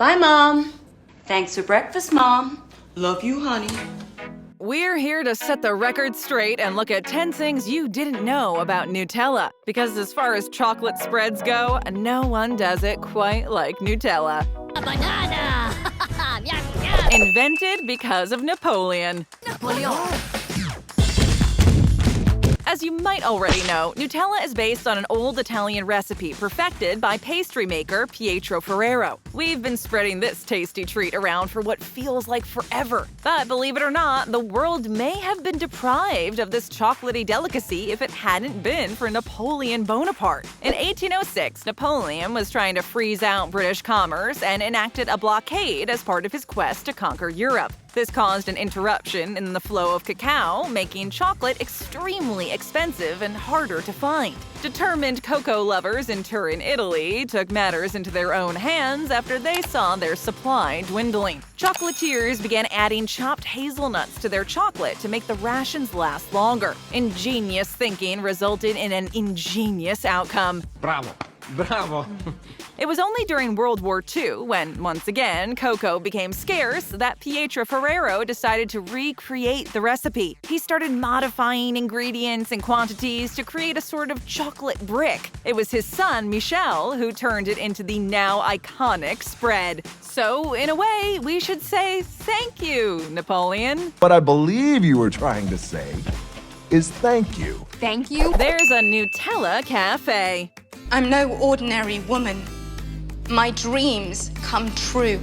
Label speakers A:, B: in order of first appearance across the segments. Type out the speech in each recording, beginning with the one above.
A: Bye, Mom. Thanks for breakfast, Mom. Love you, honey.
B: We're here to set the record straight and look at 10 things you didn't know about Nutella. Because as far as chocolate spreads go, no one does it quite like Nutella.
C: A banana! Yum, yum.
B: Invented because of Napoleon.
C: Napoleon!
B: As you might already know, Nutella is based on an old Italian recipe perfected by pastry maker Pietro Ferrero. We've been spreading this tasty treat around for what feels like forever. But believe it or not, the world may have been deprived of this chocolatey delicacy if it hadn't been for Napoleon Bonaparte. In 1806, Napoleon was trying to freeze out British commerce and enacted a blockade as part of his quest to conquer Europe. This caused an interruption in the flow of cacao, making chocolate extremely expensive and harder to find. Determined cocoa lovers in Turin, Italy, took matters into their own hands after they saw their supply dwindling. Chocolatiers began adding chopped hazelnuts to their chocolate to make the rations last longer. Ingenious thinking resulted in an ingenious outcome.
D: Bravo! Bravo!
B: It was only during World War II, when, once again, cocoa became scarce, that Pietro Ferrero decided to recreate the recipe. He started modifying ingredients and quantities to create a sort of chocolate brick. It was his son, Michel, who turned it into the now iconic spread. So, in a way, we should say thank you, Napoleon.
E: What I believe you were trying to say is thank you.
F: Thank you.
B: There's a Nutella cafe.
G: I'm no ordinary woman. My dreams come true.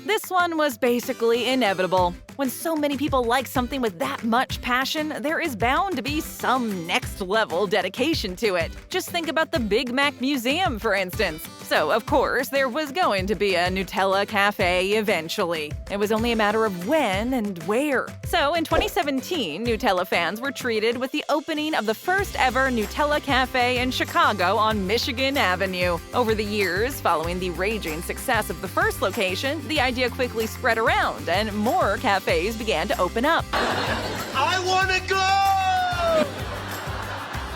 B: This one was basically inevitable. When so many people like something with that much passion, there is bound to be some next-level dedication to it. Just think about the Big Mac Museum, for instance. So, of course, there was going to be a Nutella cafe eventually. It was only a matter of when and where. So, in 2017, Nutella fans were treated with the opening of the first ever Nutella cafe in Chicago on Michigan Avenue. Over the years, following the raging success of the first location, the idea quickly spread around and more cafes began to open up.
D: I wanna go!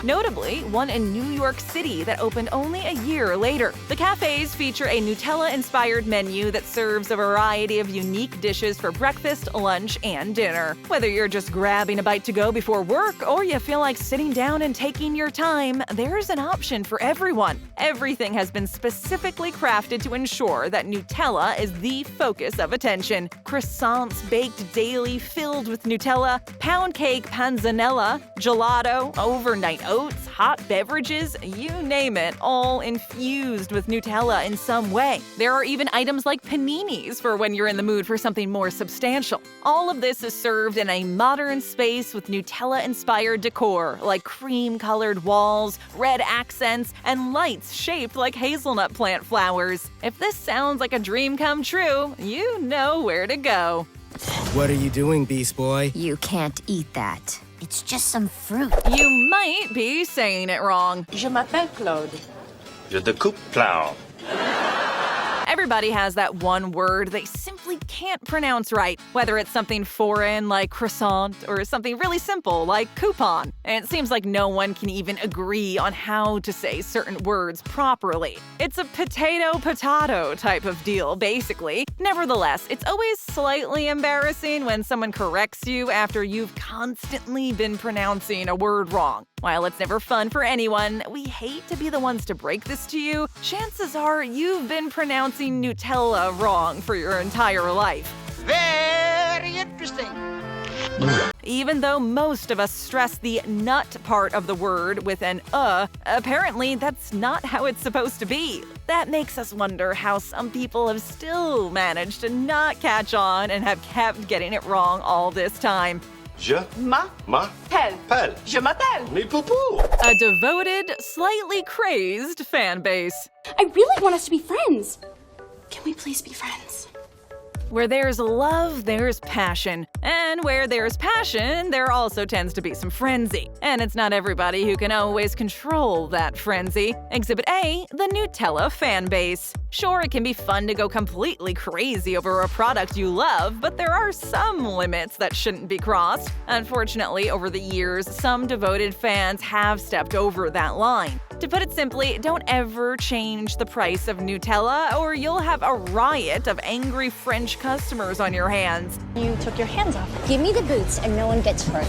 B: Notably, one in New York City that opened only a year later. The cafes feature a Nutella-inspired menu that serves a variety of unique dishes for breakfast, lunch, and dinner. Whether you're just grabbing a bite to go before work or you feel like sitting down and taking your time, there's an option for everyone. Everything has been specifically crafted to ensure that Nutella is the focus of attention. Croissants baked daily filled with Nutella, pound cake panzanella, gelato, overnight oats, hot beverages, you name it, all infused with Nutella in some way. There are even items like paninis for when you're in the mood for something more substantial. All of this is served in a modern space with Nutella-inspired decor, like cream-colored walls, red accents, and lights shaped like hazelnut plant flowers. If this sounds like a dream come true, you know where to go.
H: What are you doing, Beast Boy?
C: You can't eat that. It's just some fruit.
B: You might be saying it wrong.
A: Je m'appelle Claude.
D: Je te coupe plow.
B: Everybody has that one word they simply can't pronounce right, whether it's something foreign like croissant or something really simple like coupon. And it seems like no one can even agree on how to say certain words properly. It's a potato-potato type of deal, basically. Nevertheless, it's always slightly embarrassing when someone corrects you after you've constantly been pronouncing a word wrong. While it's never fun for anyone, we hate to be the ones to break this to you. Chances are you've been pronouncing Nutella wrong for your entire life.
D: Very interesting.
B: Even though most of us stress the nut part of the word with an apparently that's not how it's supposed to be. That makes us wonder how some people have still managed to not catch on and have kept getting it wrong all this time.
D: Je m'appelle.
A: Je m'appelle.
D: Me poupou.
B: A devoted, slightly crazed fan base.
F: I really want us to be friends. Can we please be friends?
B: Where there's love, there's passion. And where there's passion, there also tends to be some frenzy. And it's not everybody who can always control that frenzy. Exhibit A, the Nutella fan base. Sure, it can be fun to go completely crazy over a product you love, but there are some limits that shouldn't be crossed. Unfortunately, over the years, some devoted fans have stepped over that line. To put it simply, don't ever change the price of Nutella or you'll have a riot of angry French customers on your hands.
G: You took your hands off.
C: Give me the boots and no one gets hurt.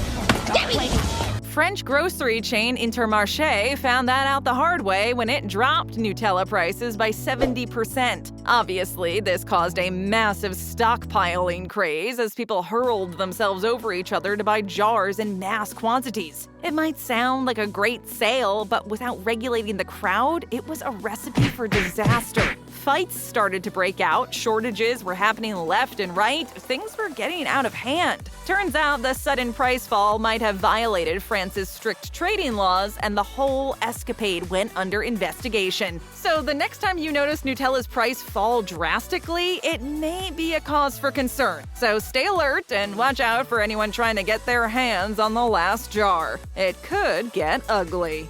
B: French grocery chain Intermarché found that out the hard way when it dropped Nutella prices by 70%. Obviously, this caused a massive stockpiling craze as people hurled themselves over each other to buy jars in mass quantities. It might sound like a great sale, but without regulating the crowd, it was a recipe for disaster. Fights started to break out, shortages were happening left and right, things were getting out of hand. Turns out the sudden price fall might have violated France's strict trading laws, and the whole escapade went under investigation. So the next time you notice Nutella's price fall drastically, it may be a cause for concern. So stay alert and watch out for anyone trying to get their hands on the last jar. It could get ugly.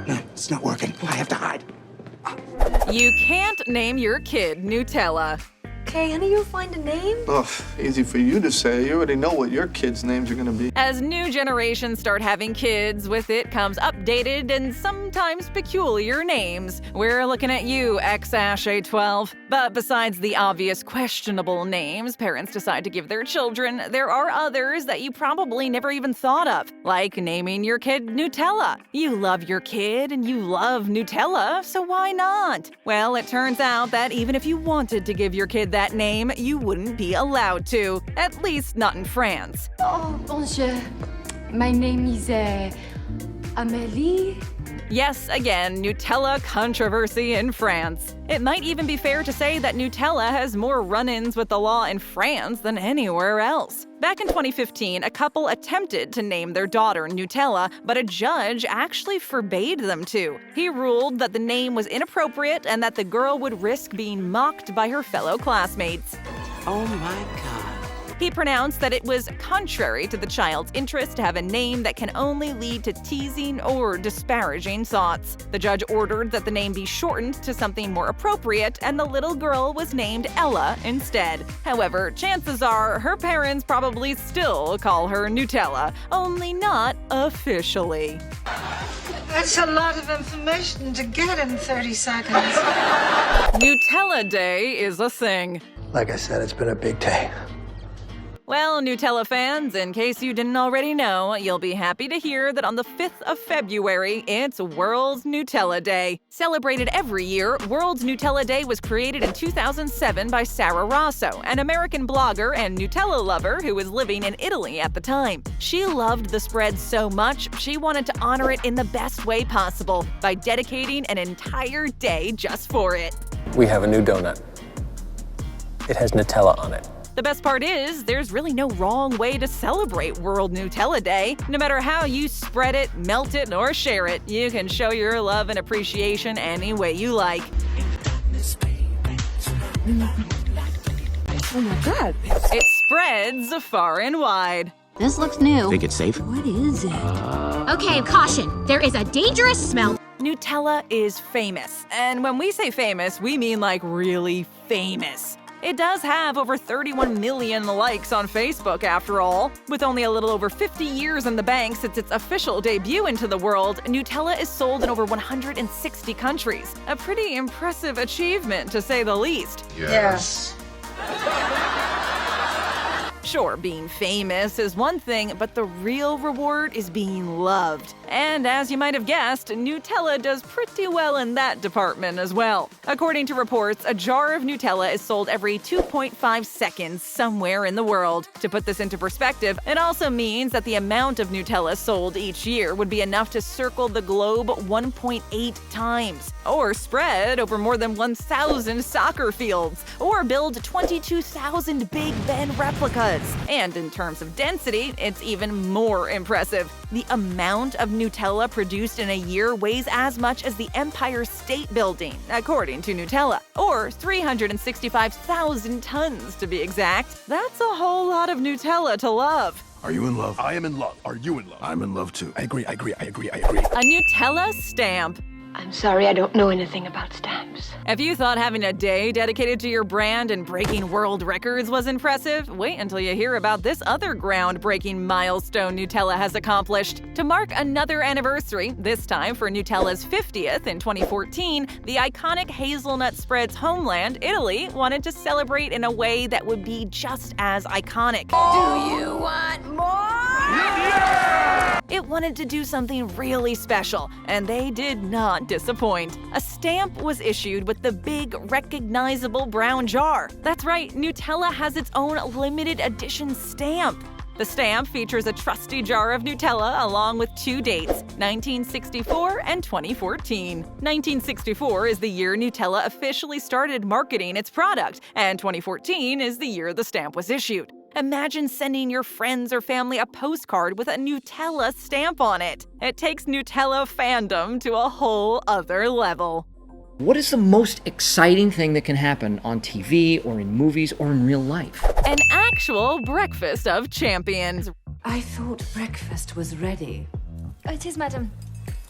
E: No, it's not working. I have to hide.
B: You can't name your kid Nutella.
F: Can you find a name?
I: Ugh, easy for you to say. You already know what your kids' names are gonna be.
B: As new generations start having kids, with it comes updated and sometimes peculiar names. We're looking at you, X-A12. But besides the obvious questionable names parents decide to give their children, there are others that you probably never even thought of, like naming your kid Nutella. You love your kid and you love Nutella, so why not? Well, it turns out that even if you wanted to give your kid that name, you wouldn't be allowed to. At least not in France.
F: Oh, bonjour. My name is Amélie.
B: Yes, again, Nutella controversy in France. It might even be fair to say that Nutella has more run-ins with the law in France than anywhere else. Back in 2015, a couple attempted to name their daughter Nutella, but a judge actually forbade them to. He ruled that the name was inappropriate and that the girl would risk being mocked by her fellow classmates.
A: Oh my God.
B: He pronounced that it was contrary to the child's interest to have a name that can only lead to teasing or disparaging thoughts. The judge ordered that the name be shortened to something more appropriate, and the little girl was named Ella instead. However, chances are her parents probably still call her Nutella, only not officially.
J: That's a lot of information to get in 30 seconds.
B: Nutella Day is a thing.
H: Like I said, it's been a big day.
B: Well, Nutella fans, in case you didn't already know, you'll be happy to hear that on the 5th of February, it's World's Nutella Day. Celebrated every year, World's Nutella Day was created in 2007 by Sarah Rosso, an American blogger and Nutella lover who was living in Italy at the time. She loved the spread so much, she wanted to honor it in the best way possible by dedicating an entire day just for it.
K: We have a new donut. It has Nutella on it.
B: The best part is, there's really no wrong way to celebrate World Nutella Day. No matter how you spread it, melt it, or share it, you can show your love and appreciation any way you like.
F: Oh my God.
B: It spreads far and wide.
C: This looks new.
K: Think it's safe?
F: What is it?
C: Okay, caution. There is a dangerous smell.
B: Nutella is famous. And when we say famous, we mean like really famous. It does have over 31 million likes on Facebook, after all. With only a little over 50 years in the bank since its official debut into the world, Nutella is sold in over 160 countries. A pretty impressive achievement, to say the least.
J: Yes.
B: Sure, being famous is one thing, but the real reward is being loved. And as you might have guessed, Nutella does pretty well in that department as well. According to reports, a jar of Nutella is sold every 2.5 seconds somewhere in the world. To put this into perspective, it also means that the amount of Nutella sold each year would be enough to circle the globe 1.8 times, or spread over more than 1,000 soccer fields, or build 22,000 Big Ben replicas. And in terms of density, it's even more impressive. The amount of Nutella produced in a year weighs as much as the Empire State Building, according to Nutella, or 365,000 tons to be exact. That's a whole lot of Nutella to love.
E: Are you in love?
I: I am in love. Are you in love?
E: I'm in love too. I agree.
B: A Nutella Stamp.
L: I'm sorry, I don't know anything about stamps.
B: If you thought having a day dedicated to your brand and breaking world records was impressive, wait until you hear about this other groundbreaking milestone Nutella has accomplished. To mark another anniversary, this time for Nutella's 50th in 2014, the iconic hazelnut spread's homeland, Italy, wanted to celebrate in a way that would be just as iconic.
L: Do you want more?
B: It wanted to do something really special, and they did not disappoint. A stamp was issued with the big, recognizable brown jar. That's right, Nutella has its own limited edition stamp. The stamp features a trusty jar of Nutella along with two dates, 1964 and 2014. 1964 is the year Nutella officially started marketing its product, and 2014 is the year the stamp was issued. Imagine sending your friends or family a postcard with a Nutella stamp on it. It takes Nutella fandom to a whole other level.
M: What is the most exciting thing that can happen on TV or in movies or in real life?
B: An actual breakfast of champions.
N: I thought breakfast was ready.
O: It is, madam.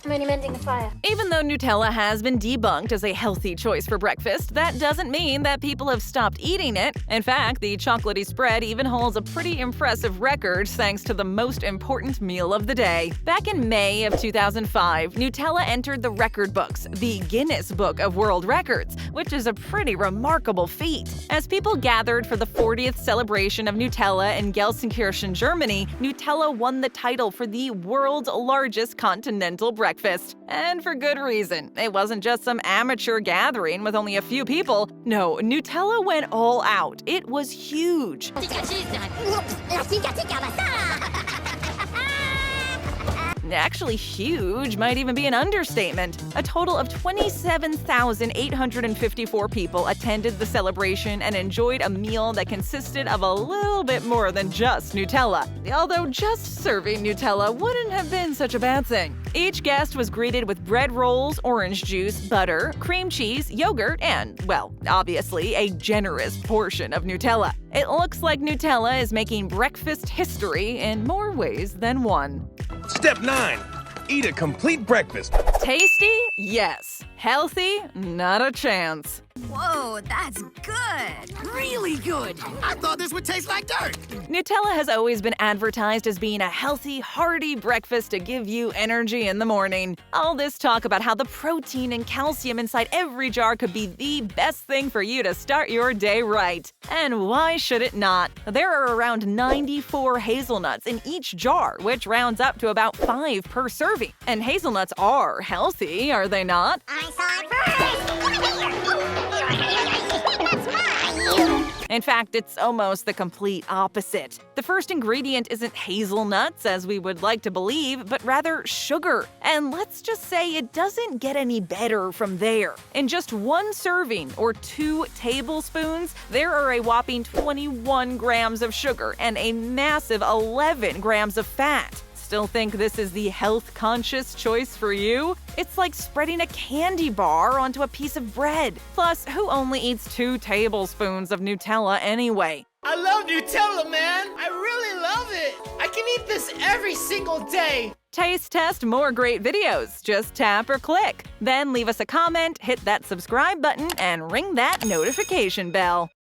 O: I'm only mending the fire.
B: Even though Nutella has been debunked as a healthy choice for breakfast, that doesn't mean that people have stopped eating it. In fact, the chocolatey spread even holds a pretty impressive record thanks to the most important meal of the day. Back in May of 2005, Nutella entered the record books, the Guinness Book of World Records, which is a pretty remarkable feat. As people gathered for the 40th celebration of Nutella in Gelsenkirchen, Germany, Nutella won the title for the world's largest continental breakfast. And for good reason. It wasn't just some amateur gathering with only a few people. No, Nutella went all out. It was huge. Actually, huge might even be an understatement. A total of 27,854 people attended the celebration and enjoyed a meal that consisted of a little bit more than just Nutella. Although just serving Nutella wouldn't have been such a bad thing. Each guest was greeted with bread rolls, orange juice, butter, cream cheese, yogurt, and, well, obviously, a generous portion of Nutella. It looks like Nutella is making breakfast history in more ways than one.
P: Step 9. Eat a complete breakfast.
B: Tasty? Yes. Healthy? Not a chance.
Q: Whoa, that's good. Really good. I thought this would taste like dirt.
B: Nutella has always been advertised as being a healthy, hearty breakfast to give you energy in the morning. All this talk about how the protein and calcium inside every jar could be the best thing for you to start your day right. And why should it not? There are around 94 hazelnuts in each jar, which rounds up to about 5 per serving. And hazelnuts are healthy, are they not?
O: I saw it first!
B: In fact, it's almost the complete opposite. The first ingredient isn't hazelnuts, as we would like to believe, but rather sugar. And let's just say it doesn't get any better from there. In just one serving, or 2 tablespoons, there are a whopping 21 grams of sugar and a massive 11 grams of fat. Still think this is the health-conscious choice for you? It's like spreading a candy bar onto a piece of bread. Plus, who only eats 2 tablespoons of Nutella anyway?
R: I love Nutella, man! I really love it! I can eat this every single day!
B: Taste test more great videos. Just tap or click. Then leave us a comment, hit that subscribe button, and ring that notification bell.